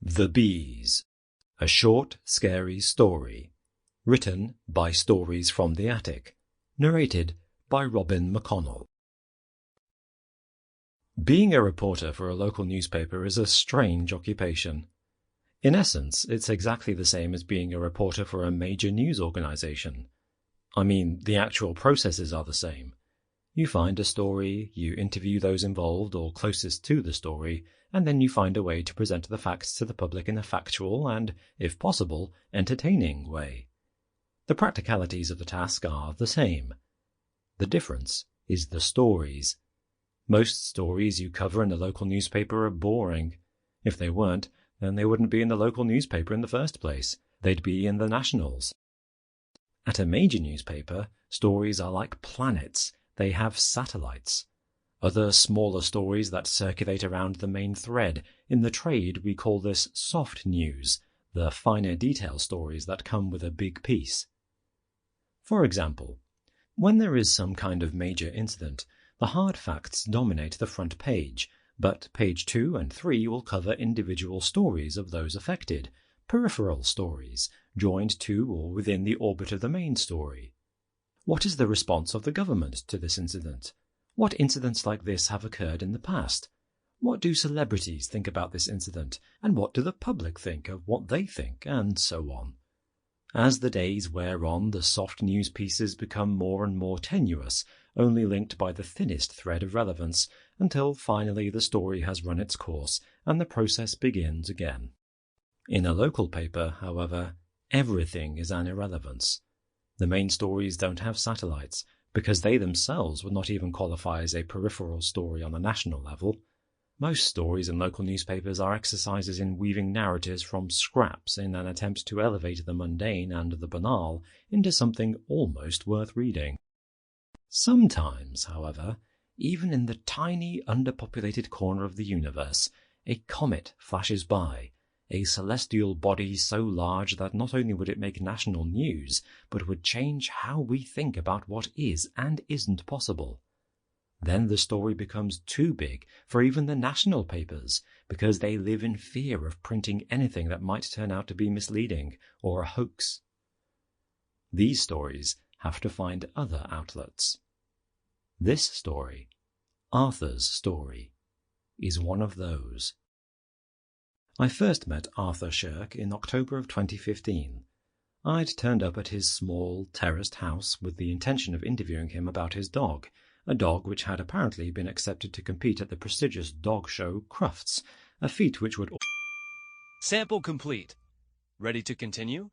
The Bees, a short, scary story, written by Stories from the Attic, narrated by Mcconnell. Being a reporter for a local newspaper is a strange occupation. In essence, it's exactly the same as being a reporter for a major news organization. I mean, the actual processes are the same. You find a story, you interview those involved or closest to the story, and then you find a way to present the facts to the public in a factual and, if possible, entertaining way. The practicalities of the task are the same. The difference is the stories. Most stories you cover in the local newspaper are boring. If they weren't, then they wouldn't be in the local newspaper in the first place. They'd be in the nationals. At a major newspaper, stories are like planets. They have satellites. Other smaller stories that circulate around the main thread. In the trade, we call this soft news, the finer detail stories that come with a big piece. For example, when there is some kind of major incident, the hard facts dominate the front page, but page 2 and 3 will cover individual stories of those affected, peripheral stories, joined to or within the orbit of the main story. What is the response of the government to this incident? What incidents like this have occurred in the past? What do celebrities think about this incident, and what do the public think of what they think, and so on? As the days wear on, the soft news pieces become more and more tenuous, only linked by the thinnest thread of relevance, until finally the story has run its course, and the process begins again. In a local paper, however, everything is an irrelevance. The main stories don't have satellites, because they themselves would not even qualify as a peripheral story on a national level. Most stories in local newspapers are exercises in weaving narratives from scraps in an attempt to elevate the mundane and the banal into something almost worth reading. Sometimes, however, even in the tiny, underpopulated corner of the universe, a comet flashes by, a celestial body so large that not only would it make national news, but would change how we think about what is and isn't possible. Then the story becomes too big for even the national papers, because they live in fear of printing anything that might turn out to be misleading or a hoax. These stories have to find other outlets. This story, Arthur's story, is one of those. I first met Arthur Shirk in October of 2015. I'd turned up at his small, terraced house with the intention of interviewing him about his dog, a dog which had apparently been accepted to compete at the prestigious dog show Crufts, a feat which would... Sample complete. Ready to continue?